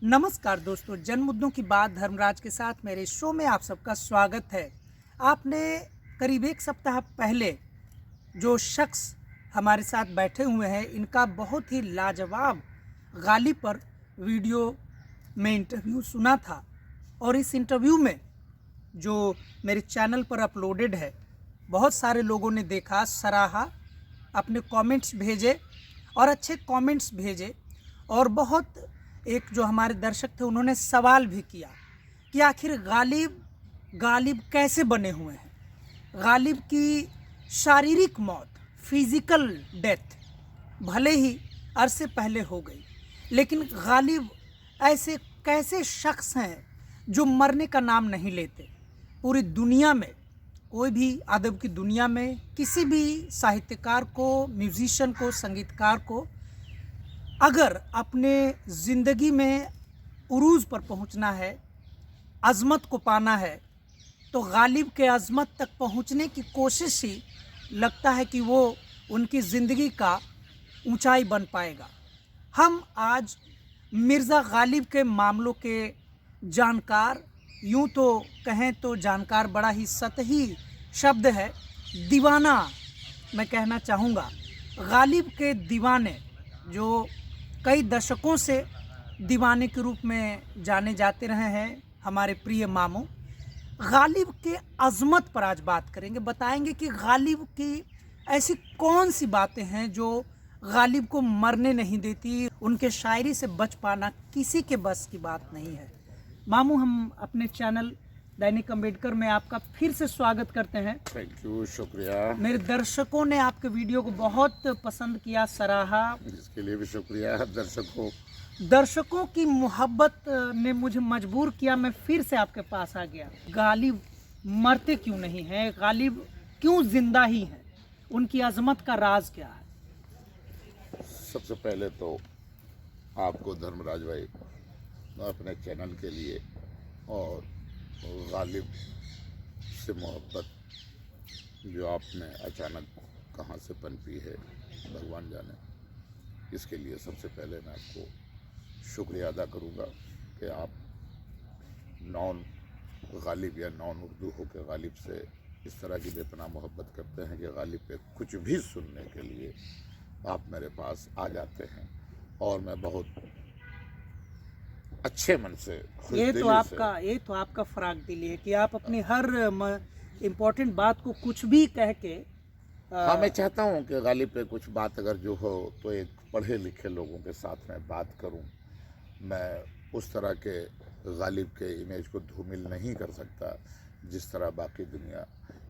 नमस्कार दोस्तों, जन मुद्दों की बात धर्मराज के साथ मेरे शो में आप सबका स्वागत है। आपने करीब एक सप्ताह पहले जो शख्स हमारे साथ बैठे हुए हैं, इनका बहुत ही लाजवाब गालिब पर वीडियो में इंटरव्यू सुना था और इस इंटरव्यू में जो मेरे चैनल पर अपलोडेड है, बहुत सारे लोगों ने देखा, सराहा, अपने कमेंट्स भेजे और अच्छे कमेंट्स भेजे और बहुत एक जो हमारे दर्शक थे उन्होंने सवाल भी किया कि आखिर गालिब कैसे बने हुए हैं। गालिब की शारीरिक मौत, फिजिकल डेथ भले ही अरसे पहले हो गई, लेकिन गालिब ऐसे कैसे शख्स हैं जो मरने का नाम नहीं लेते। पूरी दुनिया में कोई भी अदब की दुनिया में किसी भी साहित्यकार को, म्यूजिशियन को, संगीतकार को अगर अपने ज़िंदगी में उरूज़ पर पहुंचना है, अज़मत को पाना है, तो गालिब के अज़मत तक पहुंचने की कोशिश ही लगता है कि वो उनकी ज़िंदगी का ऊंचाई बन पाएगा। हम आज मिर्ज़ा गालिब के मामलों के जानकार, यूं तो कहें तो जानकार बड़ा ही सतही शब्द है, दीवाना मैं कहना चाहूँगा। गालिब के दीवाने जो कई दशकों से दीवाने के रूप में जाने जाते रहे हैं, हमारे प्रिय मामू गालिब के अज़मत पर आज बात करेंगे। बताएंगे कि गालिब की ऐसी कौन सी बातें हैं जो गालिब को मरने नहीं देती। उनके शायरी से बच पाना किसी के बस की बात नहीं है। मामू, हम अपने चैनल दैनिक अम्बेडकर में आपका फिर से स्वागत करते हैं। थैंक यू, शुक्रिया। मेरे दर्शकों ने आपके वीडियो को बहुत पसंद किया, सराहा। इसके लिए भी शुक्रिया दर्शकों की मोहब्बत ने मुझे मजबूर किया, मैं फिर से आपके पास आ गया। गालिब मरते क्यों नहीं हैं? गालिब क्यों जिंदा ही हैं? उनकी अजमत का राज क्या है? सबसे पहले तो आपको धर्मराज भाई अपने चैनल के लिए और गालिब से मोहब्बत जो आपने अचानक कहाँ से पनपी है भगवान जाने, इसके लिए सबसे पहले मैं आपको शुक्रिया अदा करूँगा कि आप नॉन गालिब या नॉन उर्दू हो के गालिब से इस तरह की बेपनाह मोहब्बत करते हैं कि गालिब पे कुछ भी सुनने के लिए आप मेरे पास आ जाते हैं और मैं बहुत अच्छे मन से, ये तो आपका फराग दिली है कि आप अपनी हर इम्पोर्टेंट बात को कुछ भी कह के हाँ, मैं चाहता हूँ कि गालिब पे कुछ बात अगर जो हो तो एक पढ़े लिखे लोगों के साथ मैं बात करूँ। मैं उस तरह के गालिब के इमेज को धूमिल नहीं कर सकता जिस तरह बाकी दुनिया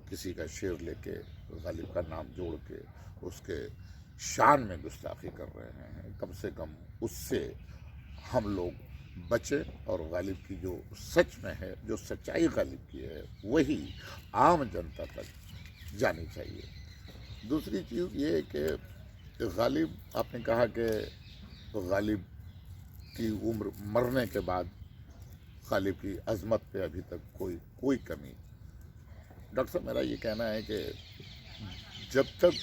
किसी का शेर लेके गालिब का नाम जोड़ के उसके शान में गुस्ताखी कर रहे हैं। कम से कम उससे हम लोग बचे और गालिब की जो सच में है, जो सच्चाई गालिब की है, वही आम जनता तक जानी चाहिए। दूसरी चीज़ ये है कि गालिब, आपने कहा कि गालिब की उम्र मरने के बाद गालिब की अज़मत पे अभी तक कोई कमी। डॉक्टर साहब, मेरा ये कहना है कि जब तक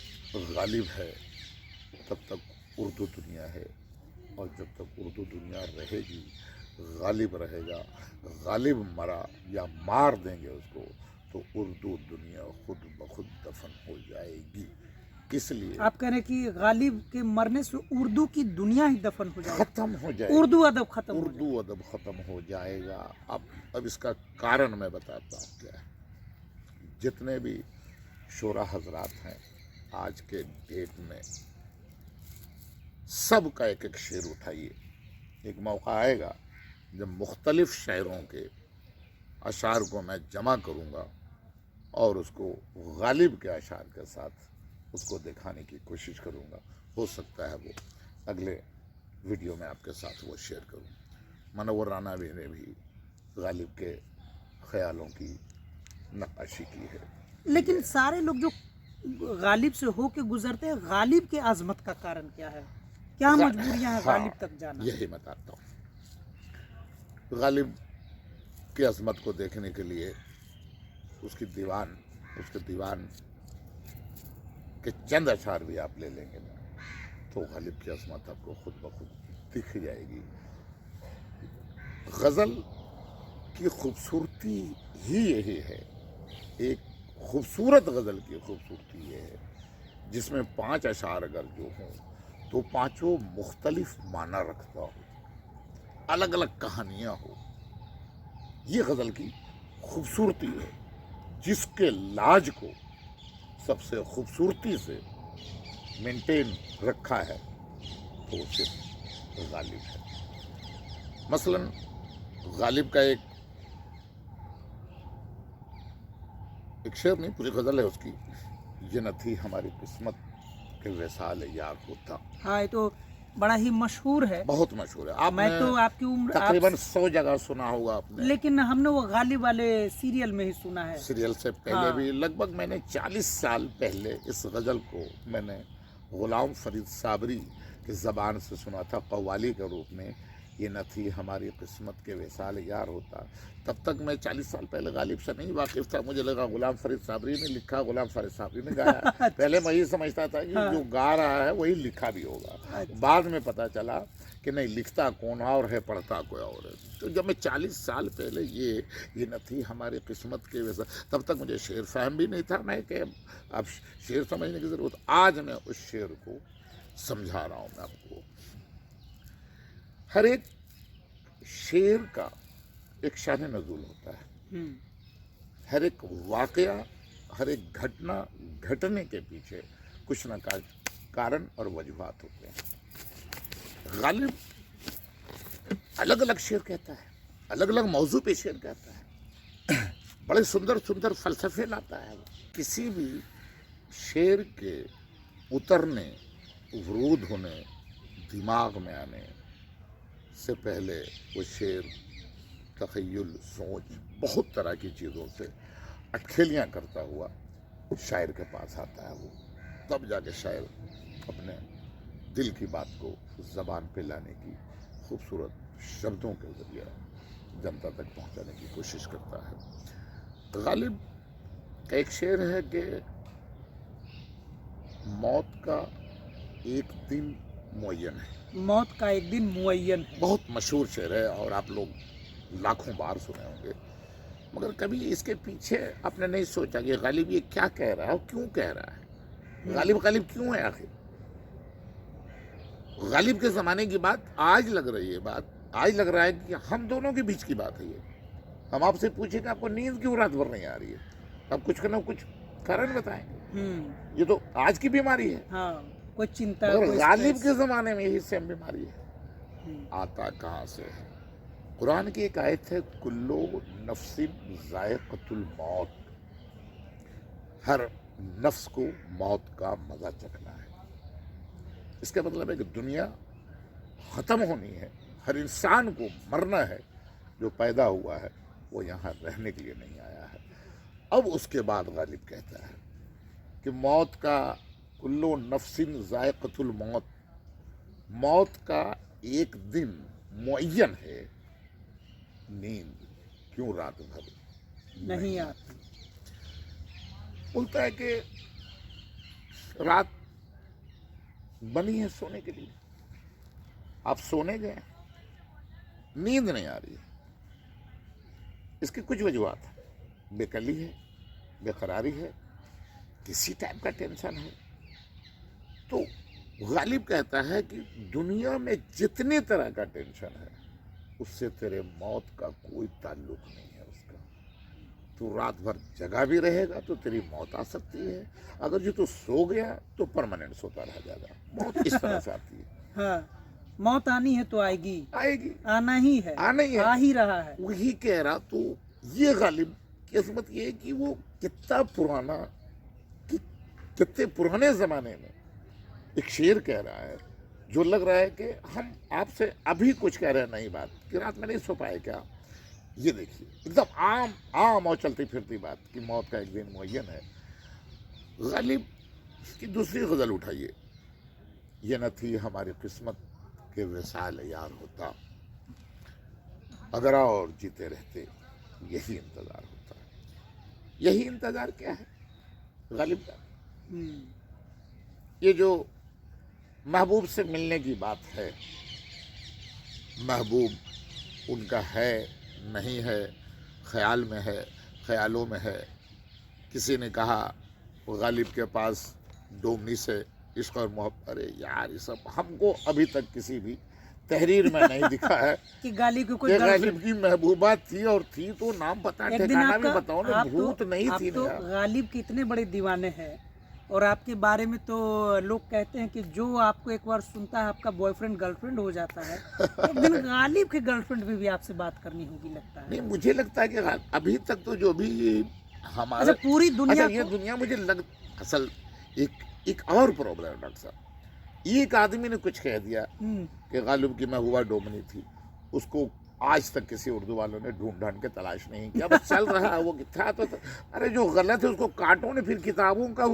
गालिब है तब तक उर्दू दुनिया है और जब तक उर्दू दुनिया रहेगी गालिब रहेगा। गालिब मरा या मार देंगे उसको तो उर्दू दुनिया खुद ब खुद दफन हो जाएगी। इसलिए आप कह रहे हैं कि गालिब के मरने से उर्दू की दुनिया ही दफन हो जाएगी, खत्म हो जाएगी, उर्दू अदब खत्म हो जाएगा। अब इसका कारण मैं बताता हूँ क्या है। जितने भी शोरा हजरात हैं आज के डेट में, सब का एक एक शेर उठाइए। एक मौका आएगा जब मुख्तलिफ शायरों के अशार को मैं जमा करूँगा और उसको गालिब के अशार के साथ उसको दिखाने की कोशिश करूँगा। हो सकता है वो अगले वीडियो में आपके साथ वो शेयर करूँ। मनोवर राना भी ने भी गालिब के ख्यालों की नक्काशी की है। लेकिन सारे लोग जो गालिब से हो के गुजरते हैं, गालिब के अजमत का कारण क्या है? क्या मजबूरियां हैं गालिब तक जाना? यही बताता हूँ। गालिब की अजमत को देखने के लिए उसके दीवान के चंद अशार भी आप ले लेंगे तो गालिब की अजमत आपको खुद ब खुद दिख जाएगी। غزل کی خوبصورتی ہی یہی ہے، ایک خوبصورت غزل کی خوبصورتی یہ ہے جس میں 5 اشعار اگر جو ہوں تو پانچوں مختلف معنی رکھتا ہو، الگ الگ کہانیاں ہو. یہ غزل کی خوبصورتی ہے. جس کے لاج کو سب سے خوبصورتی سے مینٹین رکھا ہے تو وہ صرف غالب ہے. مثلاً غالب کا ایک شعر نہیں، پوری غزل ہے اس کی، یہ نہ تھی ہماری قسمت کہ وصال یار ہوتا. ہاں یہ تو بڑا ہی مشہور ہے. بہت مشہور ہے. آپ میں نے تو آپ کی عمر تقریباً 100 جگہ سنا ہوگا آپ نے، لیکن ہم نے وہ غالب والے سیریل میں ہی سنا ہے. سیریل سے پہلے ہاں. بھی لگ بھگ میں نے 40 سال پہلے اس غزل کو میں نے غلام فرید صابری کی زبان سے سنا تھا قوالی کے روپ میں. یہ نہ تھی ہماری قسمت کے وصال یار ہوتا. تب تک میں 40 سال پہلے غالب سے نہیں واقف تھا. مجھے لگا غلام فرید صابری نے لکھا، غلام فرید صابری نے گایا. پہلے میں یہ سمجھتا تھا کہ جو گا رہا ہے وہی لکھا بھی ہوگا. بعد میں پتا چلا کہ نہیں، لکھتا کون اور ہے، پڑھتا کوئی اور ہے. تو جب میں 40 سال پہلے یہ نہ تھی ہماری قسمت کے وصال، تب تک مجھے شعر فہم بھی نہیں تھا میں کہ اب شعر سمجھنے کی ضرورت. آج میں اس شعر کو سمجھا رہا ہوں میں آپ کو. ہر ایک شعر کا ایک شان نزول ہوتا ہے. ہر ایک واقعہ، ہر ایک گھٹنا گھٹنے کے پیچھے کچھ نہ کارن اور وجوہات ہوتے ہیں. غالب الگ الگ شعر کہتا ہے، الگ الگ موضوع پہ شعر کہتا ہے، بڑے سندر سندر فلسفے لاتا ہے. کسی بھی شعر کے اترنے، ورود ہونے، دماغ میں آنے سے پہلے وہ شعر تخیل، سوچ، بہت طرح کی چیزوں سے اٹکھیلیاں کرتا ہوا شاعر کے پاس آتا ہے. وہ تب جا کے شاعر اپنے دل کی بات کو زبان پہ لانے کی خوبصورت شبدوں کے ذریعے جنتا تک پہنچانے کی کوشش کرتا ہے. غالب کا ایک شعر ہے کہ موت کا ایک دن معین ہے. موت کا ایک دن معین ہے. بہت مشہور شعر ہے اور آپ لوگ لاکھوں بار سنے ہوں گے، مگر کبھی اس کے پیچھے آپ نے نہیں سوچا کہ غالب یہ کیا کہہ رہا ہے اور کیوں کہہ رہا ہے. غالب کیوں ہے آخر؟ غالب کے زمانے کی بات آج لگ رہی ہے، آج لگ رہا ہے کہ ہم دونوں کے بیچ کی بات ہے. یہ ہم آپ سے پوچھیں کہ آپ کو نیند کیوں رات بھر نہیں آ رہی ہے، آپ کچھ نہ کچھ کارن بتائیں. یہ تو آج کی بیماری ہے. ہاں، کوئی چنتا، مگر غالب کے زمانے میں یہی سیم بیماری ہے. آتا کہاں سے ہے؟ قرآن کی ایک آیت ہے، کلو نفس ذائقۃ الموت، ہر نفس کو موت کا مزہ چکھنا ہے. اس کا مطلب ہے کہ دنیا ختم ہونی ہے، ہر انسان کو مرنا ہے. جو پیدا ہوا ہے وہ یہاں رہنے کے لیے نہیں آیا ہے. اب اس کے بعد غالب کہتا ہے کہ موت کا کلو نفس ذائقۃ الموت، موت کا ایک دن معین ہے، نیند کیوں رات بھر نہیں آتی. بولتا ہے کہ رات بنی ہے سونے کے لیے، آپ سونے گئے، نیند نہیں آ رہی ہے. اس کی کچھ وجوہات ہیں. بے کلی ہے، بے قراری ہے، کسی ٹائپ کا ٹینشن ہے. تو غالب کہتا ہے کہ دنیا میں جتنی طرح کا ٹینشن ہے اس سے تیرے موت کا کوئی تعلق نہیں ہے. اس کا تو رات بھر جگہ بھی رہے گا تو تیری موت آ سکتی ہے. اگر جو تو سو گیا تو پرماننٹ سوتا رہ جائے گا. موت اس طرح سے آتی ہے. ہاں، موت آنی ہے تو آئے گی، آئے گی، آنا ہی ہے، آنا ہی ہے، آ ہی رہا ہے. وہی کہہ رہا. تو یہ غالب کی عظمت یہ ہے کہ وہ کتنے پرانے زمانے میں ایک شعر کہہ رہا ہے جو لگ رہا ہے کہ ہم آپ سے ابھی کچھ کہہ رہے ہیں نئی بات کہ رات میں نہیں سو پائے کیا. یہ دیکھیے ایک دم عام اور چلتی پھرتی بات کہ موت کا ایک دن معین ہے. غالب کی دوسری غزل اٹھائیے، یہ نہ تھی ہماری قسمت کہ وصال یار ہوتا، اگر اور جیتے رہتے یہی انتظار ہوتا. یہی انتظار کیا ہے غالب کا؟ یہ جو محبوب سے ملنے کی بات ہے، محبوب ان کا ہے نہیں ہے، خیال میں ہے، خیالوں میں ہے. کسی نے کہا غالب کے پاس ڈومنی سے عشق اور محبت. ارے یار یہ سب ہم کو ابھی تک کسی بھی تحریر میں نہیں دکھا ہے کہ غالب کی کوئی کہ گرل غالب کی محبوبہ تھی، اور تھی تو نام بتا، ایک دن ٹھکانا آپ بھی کا بتاؤ نا. بھوت نہیں آپ تھی تو نا. غالب کے اتنے بڑے دیوانے ہیں، اور آپ کے بارے میں تو لوگ کہتے ہیں کہ جو آپ کو ایک بار سنتا ہے آپ کا بوائے فرینڈ گرل فرینڈ ہو جاتا ہے. ایک دن غالب کے گرل فرینڈ بھی آپ سے بات کرنی ہوگی لگتا ہے. نہیں مجھے لگتا ہے کہ ابھی تک تو جو بھی ہمارا اچھا پوری دنیا اچھا یہ دنیا مجھے اصل ایک اور پرابلم ہے ڈاکٹر صاحب. ایک آدمی نے کچھ کہہ دیا کہ غالب کی محبوبہ ڈومنی تھی، اس کو آج تک کسی اردو والوں نے ڈھونڈ ڈھانڈ کے تلاش نہیں کیا. بس چل رہا ہے وہ تھا تو ارے جو غلط ہے اس کو کاٹو نے، پھر کتابوں کا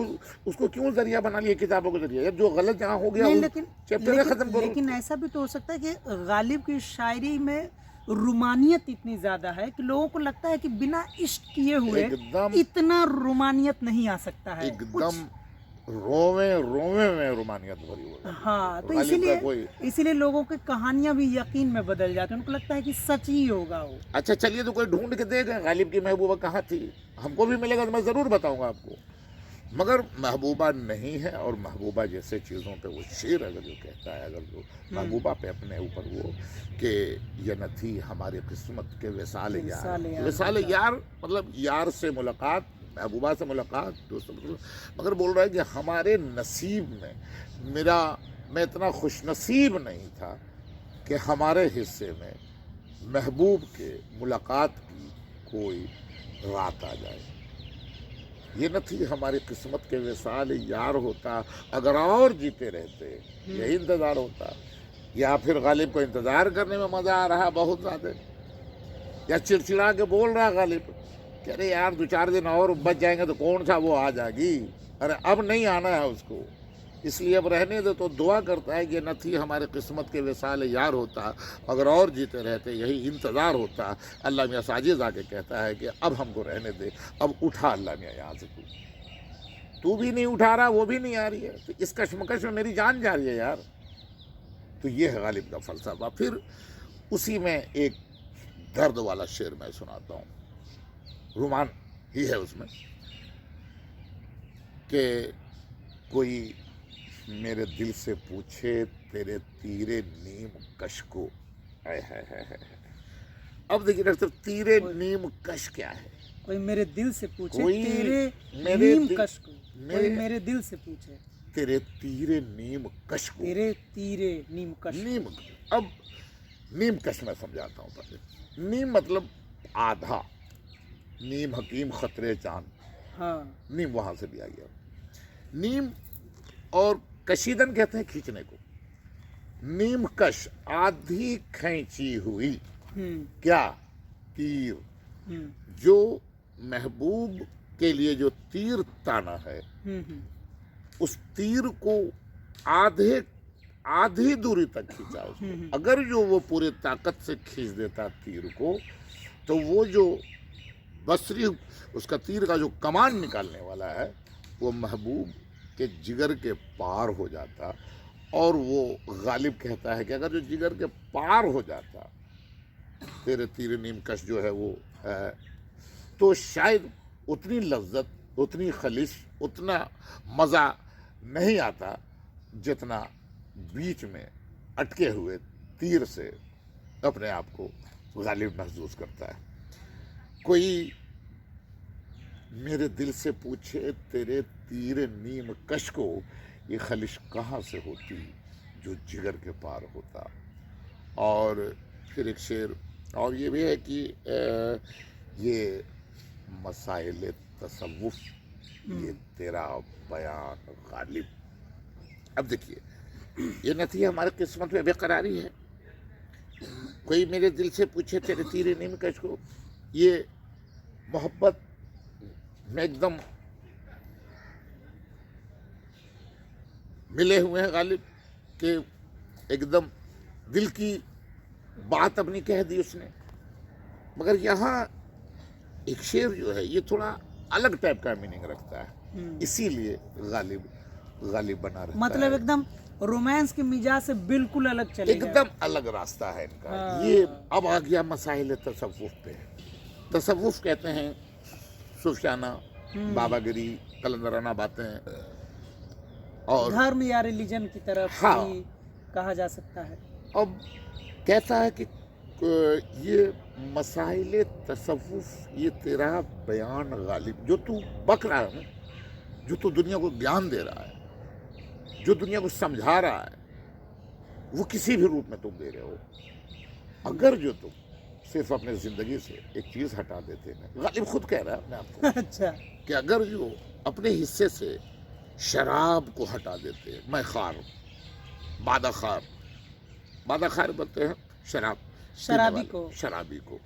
اس کو کیوں ذریعہ بنا لیا کتابوں کے ذریعے. جو غلط جہاں ہو گیا چیپٹر ختم کرو. لیکن ایسا بھی تو ہو سکتا ہے کہ غالب کی شاعری میں رومانیت اتنی زیادہ ہے کہ لوگوں کو لگتا ہے کہ بنا عشق کیے ہوئے اتنا رومانیت نہیں آ سکتا ہے. ایک دم روویں میں رومانیت بھری ہوئی. ہاں تو اسی لیے لوگوں کی کہانیاں بھی یقین میں بدل جاتی ہیں، ان کو لگتا ہے کہ سچ ہی ہوگا وہ. اچھا چلیے تو کوئی ڈھونڈ کے دے گا غالب کی محبوبہ کہاں تھی. ہم کو بھی ملے گا تو میں ضرور بتاؤں گا آپ کو. مگر محبوبہ نہیں ہے. اور محبوبہ جیسے چیزوں پہ وہ شعر اگر جو کہتا ہے، اگر جو محبوبہ پہ اپنے اوپر وہ کہ یہ نہ تھی ہماری قسمت کے وصال یار. وصال یار مطلب یار سے ملاقات، محبوبہ سے ملاقات، دوستوں. مگر بول رہا ہے کہ ہمارے نصیب میں میں اتنا خوش نصیب نہیں تھا کہ ہمارے حصے میں محبوب کے ملاقات کی کوئی رات آ جائے. یہ نہ تھی ہماری قسمت کے وصال یار ہوتا، اگر اور جیتے رہتے یہی انتظار ہوتا. یا پھر غالب کو انتظار کرنے میں مزہ آ رہا بہت زیادہ، یا چڑچڑا کے بول رہا غالب کہ ارے یار 2-4 دن اور بچ جائیں گے تو کون سا وہ آ جائے گی. ارے اب نہیں آنا ہے اس کو، اس لیے اب رہنے دے. تو دعا کرتا ہے کہ نہ تھی ہمارے قسمت کے وصال یار ہوتا، اگر اور جیتے رہتے یہی انتظار ہوتا. اللہ میاں ساجد آ کے کہتا ہے کہ اب ہم کو رہنے دے، اب اٹھا اللہ میاں یہاں سے. تو بھی نہیں اٹھا رہا، وہ بھی نہیں آ رہی ہے، تو اس کشمکش میں میری جان جا رہی ہے یار. تو یہ ہے غالب کا فلسفہ. پھر اسی میں ایک درد والا شعر میں سناتا ہوں، رومان ہی ہے اس میں، کہ کوئی میرے دل سے پوچھے تیرے تیرے نیم کش کو. اب دیکھیے ڈاکٹر صاحب، تیرے نیم کش کیا ہے؟ کوئی میرے دل سے پوچھے تیرے میرے نیم کش کو. کوئی میرے دل سے پوچھے تیرے تیرے نیم کش کو. تیرے تیرے نیم کش. اب نیم کش میں سمجھاتا ہوں پہلے. نیم مطلب آدھا، نیم حکیم خطرے چاند. ہاں نیم وہاں سے بھی آئی ہے. نیم اور کشیدن کہتے ہیں کھینچنے کو. نیم کش آدھی کھینچی ہوئی. کیا؟ تیر. جو محبوب کے لیے جو تیر تانا ہے، اس تیر کو آدھی دوری تک کھینچا اس کو. اگر جو وہ پورے طاقت سے کھینچ دیتا تیر کو، تو وہ جو بصری اس کا تیر کا جو کمان نکالنے والا ہے وہ محبوب کے جگر کے پار ہو جاتا. اور وہ غالب کہتا ہے کہ اگر جو جگر کے پار ہو جاتا تیرے تیر نیم کش جو ہے وہ ہے، تو شاید اتنی لذت، اتنی خلش، اتنا مزہ نہیں آتا جتنا بیچ میں اٹکے ہوئے تیر سے اپنے آپ کو غالب محسوس کرتا ہے. کوئی میرے دل سے پوچھے تیرے تیر نیم کش کو، یہ خلش کہاں سے ہوتی جو جگر کے پار ہوتا. اور پھر ایک شعر اور یہ بھی ہے کہ یہ مسائل تصوف، یہ تیرا بیان غالب. اب دیکھیے، یہ نہ تھی ہماری قسمت میں بے قراری ہے. کوئی میرے دل سے پوچھے تیرے تیر نیم کش کو، یہ محبت میں ایک دم ملے ہوئے ہیں غالب کہ ایک دم دل کی بات اپنی کہہ دی اس نے. مگر یہاں ایک شعر جو ہے یہ تھوڑا الگ ٹائپ کا میننگ رکھتا ہے، اسی لیے غالب بنا رہتا ہے. مطلب ایک دم रोमांस के मिजाज से बिल्कुल अलग चले गए। एकदम अलग रास्ता है इनका। हाँ। ये अब आ गया मसाइल तसव्वुफ पे। तसव्वुफ कहते हैं सूफियाना, बाबागिरी, कलंदराना बातें, और धर्म या रिलीजन की तरफ हाँ। भी कहा जा सकता है। अब कहता है कि ये मसाइल तसव्वुफ, ये तेरा बयान गालिब, जो तू बक रहा है, जो तू दुनिया को ज्ञान दे रहा है, जो दुनिया को समझा रहा है, वो किसी भी रूप में तुम दे रहे हो। अगर जो तुम सिर्फ अपने ज़िंदगी से एक चीज़ हटा देते हैं, गालिब खुद कह रहा है अपने आप को अच्छा, कि अगर जो अपने हिस्से से शराब को हटा देते हैं, मैं खार, बादा खार बोलते हैं शराब शराबी पीने को। वाले, शराबी को,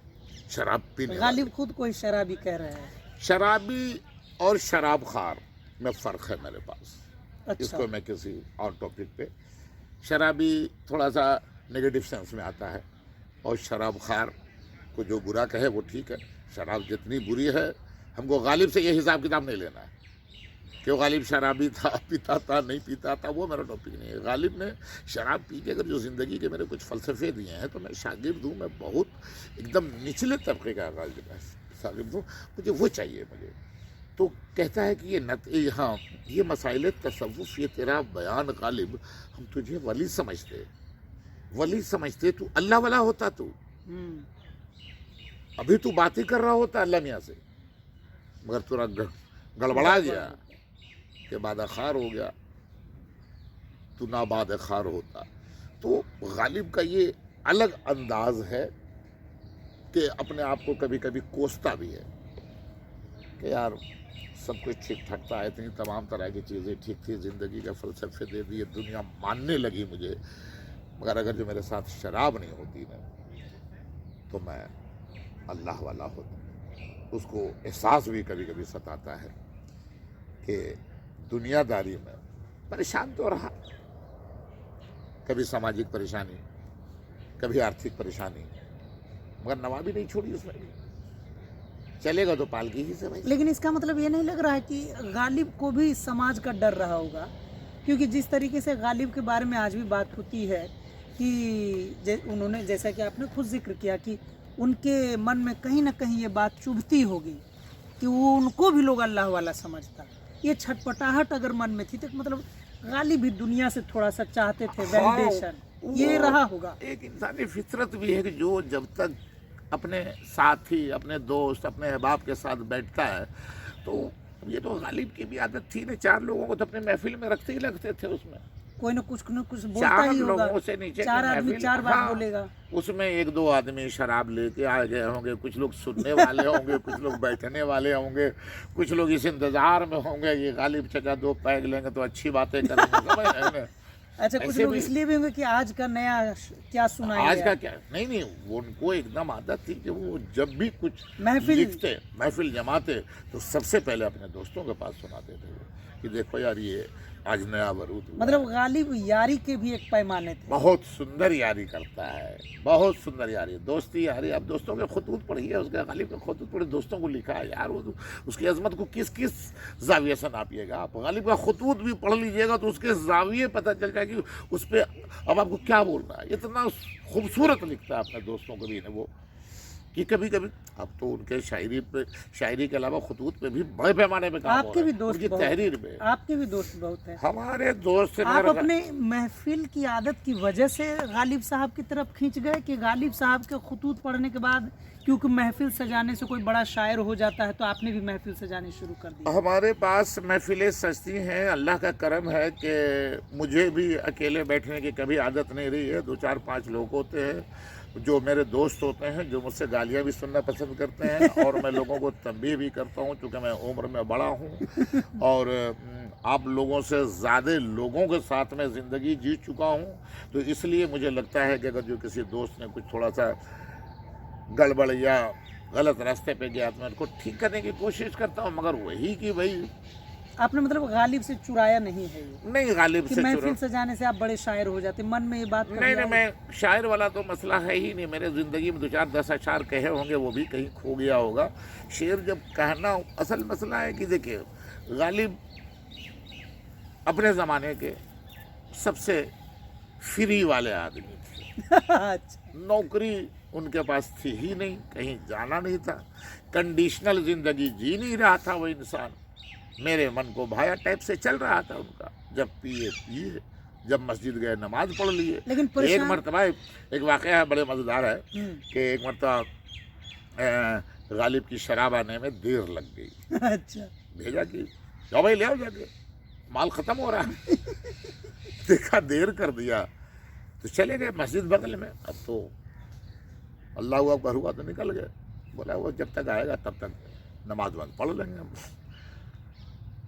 शराब पीने गालिब खुद को ही शराबी कह रहे हैं। वाले। शराबी और शराब खार में फ़र्क है मेरे पास। अच्छा, इसको मैं किसी और टॉपिक पे, शराबी थोड़ा सा नेगेटिव सेंस में आता है, और शराब खार को जो बुरा कहे वो ठीक है। शराब जितनी बुरी है, हमको गालिब से ये हिसाब किताब नहीं लेना है कि वो गालिब शराबी था, पीता था, नहीं पीता था, वो मेरा टॉपिक नहीं है। गालिब ने शराब पी के अगर जो ज़िंदगी के मेरे कुछ फ़लसफ़े दिए हैं, तो मैं शागिर्द हूँ, मैं बहुत एकदम निचले तबके का गालिब शागिर्द हूँ, मुझे वो चाहिए मुझे। तो कहता है कि हाँ, ये मसाइल तसव्वुफ, ये तेरा बयान गालिब, हम तुझे वली समझते, तू अल्लाह वाला होता, तू अभी तू बात ही कर रहा होता अल्लाह मियाँ से, मगर तुरा गड़बड़ा गया कि बादखार हो गया, तू ना बादखार होता। तो गालिब का ये अलग अंदाज है कि अपने आप को कभी कभी कोसता भी है कि यार सब कुछ ठीक ठाक था, इतनी तमाम तरह की चीज़ें ठीक थी, ज़िंदगी के फ़लसफ़े दे दिए, दुनिया मानने लगी मुझे, मगर अगर जो मेरे साथ शराब नहीं होती ना, तो मैं अल्लाह वाला होता। उसको एहसास भी कभी कभी सताता है कि दुनियादारी में परेशान तो रहा, कभी सामाजिक परेशानी, कभी आर्थिक परेशानी, मगर नवाबी नहीं छोड़ी उसमें भी। चलेगा तो पालकी ही से भाई। लेकिन इसका मतलब ये नहीं लग रहा है कि गालिब को भी समाज का डर रहा होगा, क्योंकि जिस तरीके से गालिब के बारे में आज भी बात होती है कि उन्होंने, जैसा कि आपने खुद जिक्र किया, कि उनके मन में कहीं ना कहीं ये बात चुभती होगी कि वो उनको भी लोग अल्लाह वाला समझता। ये छटपटाहट अगर मन में थी, तो मतलब गालिब भी दुनिया से थोड़ा सा चाहते थे वैलिडेशन, ये रहा होगा। एक इंसानी फितरत भी है कि जो जब तक अपने साथी, अपने दोस्त, अपने अहबाब के साथ बैठता है, तो ये तो गालिब की भी आदत थी ना, 4 लोगों को तो अपने महफिल में रखते ही लगते थे। उसमें कोई ना कुछ बोलता ही होगा, लोगों से नीचे 4 आदमी 4 बात बोलेगा। उसमें 1-2 आदमी शराब लेके आ गए होंगे, कुछ लोग सुनने वाले होंगे, कुछ लोग बैठने वाले होंगे, कुछ लोग इस इंतजार में होंगे ये गालिब चचा 2 पैग लेंगे तो अच्छी बातें करेंगे, समझ रहे हैं ना? अच्छा, कुछ लोग इसलिए भी होंगे कि आज का नया क्या सुनाया आज गया? का क्या नहीं, वो उनको एकदम आदत थी कि वो जब भी कुछ महफिल लिखते, महफिल जमाते, तो सबसे पहले अपने दोस्तों के पास सुनाते थे कि देखो यार ये आज नया बरूद हुआ। मतलब गालिब यारी के भी एक पैमाने थे। बहुत सुंदर यारी करता है, बहुत सुंदर यारी, दोस्ती यारी। अब दोस्तों के खतूत पढ़िए, उसके गालिब के खतूत पढ़े, दोस्तों को लिखा है यार, वो उसकी अजमत को किस किस जाविये से नापिएगा आप। गालिब का खतूत भी पढ़ लीजिएगा तो उसके जाविये पता चल जाएगी, उस पर अब आपको क्या बोलना है। इतना खूबसूरत लिखता है अपने दोस्तों को भी ने वो, कि कभी कभी अब तो उनके शायरी के अलावा खतूत पे भी बड़े पैमाने पे काम हो रहा है। आपके भी दोस्त बहुत तहरीर में, आपके भी दोस्त बहुत हैं। हमारे दोस्त से आप अपने महफिल की आदत की वजह से गालिब साहब की तरफ खींच गए कि गालिब साहब के खतूत पढ़ने के बाद, क्योंकि महफिल सजाने से कोई बड़ा शायर हो जाता है, तो आपने भी महफिल सजानी शुरू कर दी? हमारे पास महफिलें सजती हैं, अल्लाह का करम है कि मुझे भी अकेले बैठने की कभी आदत नहीं रही है। 2-4-5 लोग होते हैं जो मेरे दोस्त होते हैं, जो मुझसे गालियाँ भी सुनना पसंद करते हैं, और मैं लोगों को तंबीह भी करता हूँ क्योंकि मैं उम्र में बड़ा हूँ और आप लोगों से ज़्यादा लोगों के साथ में ज़िंदगी जी चुका हूँ। तो इसलिए मुझे लगता है कि अगर जो किसी दोस्त ने कुछ थोड़ा सा गड़बड़ या गलत रास्ते पे गया तो मैं उनको ठीक करने की कोशिश करता हूँ, मगर वही कि भाई आपने मतलब गालिब से चुराया नहीं है ये? नहीं, गालिब कि से महफिल सजाने से आप बड़े शायर हो जाते, मन में ये बात कभी नहीं, आई? मैं शायर वाला तो मसला है ही नहीं। मेरे ज़िंदगी में 2-4-10 अशार कहे होंगे, वो भी कहीं खो गया होगा। शेर जब कहना, असल मसला है कि देखिए गालिब अपने ज़माने के सबसे फ्री वाले आदमी थे। अच्छा। नौकरी उनके पास थी ही नहीं, कहीं जाना नहीं था, कंडीशनल जिंदगी जी नहीं रहा था वो इंसान। मेरे मन को भाया टाइप से चल रहा था उनका। जब पिए पिए, जब मस्जिद गए नमाज पढ़ लिए। लेकिन एक परेशान मरतबा एक वाक़या है, बड़े मज़ेदार है कि एक मरतबा गालिब की शराब आने में देर लग गई। अच्छा। भेजा कि जाओ भाई ले आओ जाके, माल ख़त्म हो रहा है। देखा देर कर दिया तो चले गए मस्जिद बगल में। अब तो अल्लाह अकबर हुआ तो निकल गए। बोला वो जब तक आएगा तब तक नमाज वमाज पढ़ लेंगे हम।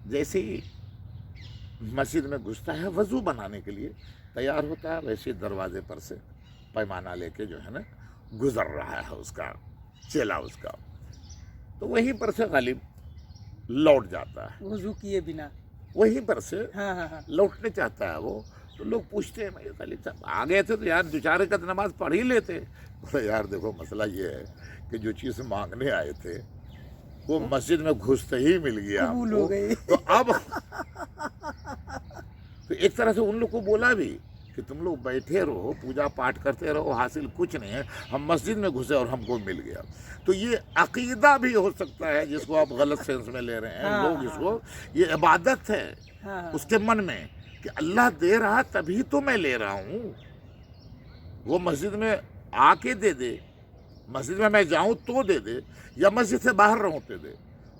जैसे ही मस्जिद में घुसता है वज़ू बनाने के लिए तैयार होता है, वैसे ही दरवाजे पर से पैमाना लेके जो है ना गुजर रहा है उसका चेला उसका। तो वहीं पर से गालिब लौट जाता है, वुज़ू किए बिना वहीं पर से हाँ। लौटने चाहता है वो। तो लोग पूछते हैं भाई गालिब साहब आ गए थे तो यार दो चार रकात नमाज पढ़ ही लेते। बोले यार देखो मसला ये है कि जो चीज़ मांगने आए थे वो मस्जिद में घुसते ही मिल गया कबूल हो गई। तो अब तो एक तरह से उन लोग को बोला भी कि तुम लोग बैठे रहो, पूजा पाठ करते रहो, हासिल कुछ नहीं है, हम मस्जिद में घुसे और हमको मिल गया। तो ये अकीदा भी हो सकता है जिसको आप गलत सेंस में ले रहे हैं हाँ, लोग इसको। ये इबादत है हाँ। उसके मन में कि अल्लाह दे रहा तभी तो मैं ले रहा हूँ। वो मस्जिद में आके दे दे, मस्जिद में मैं जाऊँ तो दे दे, या मस्जिद से बाहर रहूँ तो दे।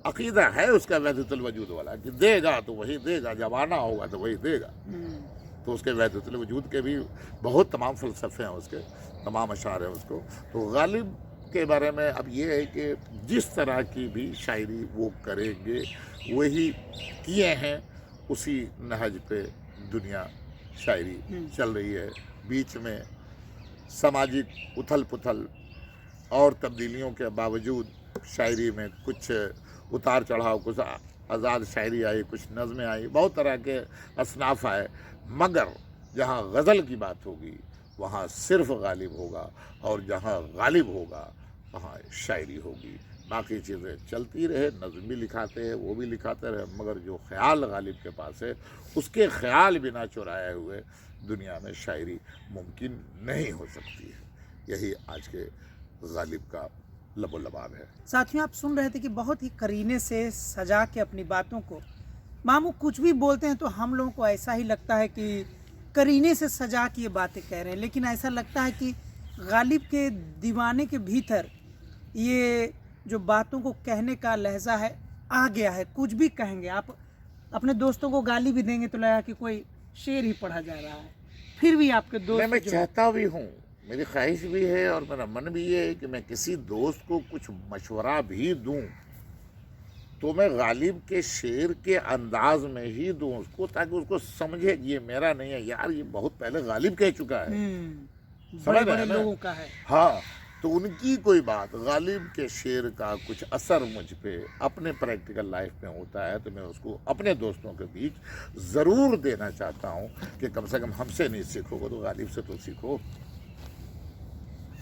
अकीदा है उसका वहदतुल वजूद वाला कि देगा तो वही देगा, जब आना होगा तो वही देगा। तो उसके वहदतुल वजूद के भी बहुत तमाम फ़लसफ़े हैं उसके, तमाम अशार हैं उसको। तो गालिब के बारे में अब ये है कि जिस तरह की भी शायरी वो करेंगे वही किए हैं, उसी नहज पे दुनिया शायरी चल रही है। बीच में सामाजिक उथल पुथल और तब्दीलियों के बावजूद शायरी में कुछ उतार चढ़ाव, कुछ आज़ाद शायरी आई, कुछ नज़में आई, बहुत तरह के असनाफ़ आए। मगर जहाँ गज़ल की बात होगी वहाँ सिर्फ़ गालिब होगा, और जहाँ गालिब होगा वहाँ शायरी होगी। बाकी चीज़ें चलती रहे, नज़म भी लिखाते हैं, वो भी लिखाते रहे, मगर जो ख़याल गालिब के पास है उसके ख़याल बिना चुराए हुए दुनिया में शायरी मुमकिन नहीं हो सकती है। यही आज के गालिब का लबो लबाब है। साथियों, आप सुन रहे थे कि बहुत ही करीने से सजा के अपनी बातों को मामू कुछ भी बोलते हैं तो हम लोगों को ऐसा ही लगता है कि करीने से सजा के ये बातें कह रहे हैं, लेकिन ऐसा लगता है कि गालिब के दीवाने के भीतर ये जो बातों को कहने का लहजा है आ गया है। कुछ भी कहेंगे, आप अपने दोस्तों को गाली भी देंगे तो लगा कि कोई शेर ही पढ़ा जा रहा है, फिर भी आपके दोस्त मैं चाहता भी हूँ, मेरी ख्वाहिश भी है और मेरा मन भी ये है कि मैं किसी दोस्त को कुछ मशवरा भी दूँ तो मैं गालिब के शेर के अंदाज में ही दूँ उसको, ताकि उसको समझे कि ये मेरा नहीं है यार, ये बहुत पहले गालिब कह चुका है, बड़े बड़े लोगों का है। हाँ, तो उनकी कोई बात, गालिब के शेर का कुछ असर मुझ पे अपने प्रैक्टिकल लाइफ में होता है तो मैं उसको अपने दोस्तों के बीच ज़रूर देना चाहता हूँ कि कम से कम हमसे नहीं सीखोगे तो गालिब से तो सीखो।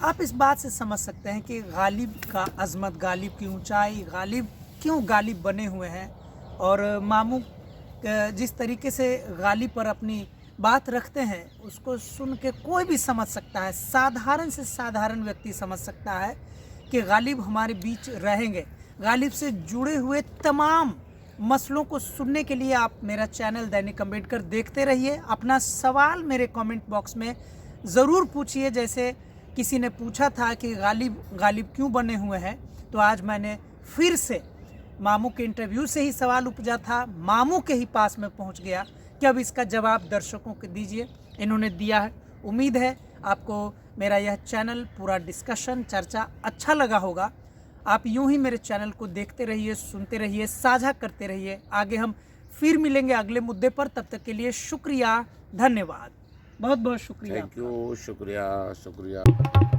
आप इस बात से समझ सकते हैं कि गालिब का अजमत, गालिब की ऊंचाई, गालिब क्यों गालिब बने हुए हैं। और मामू जिस तरीके से गालिब पर अपनी बात रखते हैं उसको सुन के कोई भी समझ सकता है, साधारण से साधारण व्यक्ति समझ सकता है कि गालिब हमारे बीच रहेंगे। गालिब से जुड़े हुए तमाम मसलों को सुनने के लिए आप मेरा चैनल दैनिक अम्बेडकर देखते रहिए। अपना सवाल मेरे कमेंट बॉक्स में ज़रूर पूछिए। जैसे किसी ने पूछा था कि गालिब क्यों बने हुए हैं, तो आज मैंने फिर से मामू के इंटरव्यू से ही सवाल उपजा था, मामू के ही पास में पहुंच गया कि अब इसका जवाब दर्शकों को दीजिए। इन्होंने दिया है। उम्मीद है आपको मेरा यह चैनल, पूरा डिस्कशन, चर्चा अच्छा लगा होगा। आप यूं ही मेरे चैनल को देखते रहिए, सुनते रहिए, साझा करते रहिए। आगे हम फिर मिलेंगे अगले मुद्दे पर। तब तक के लिए शुक्रिया, धन्यवाद, बहुत बहुत शुक्रिया। थैंक यू, शुक्रिया।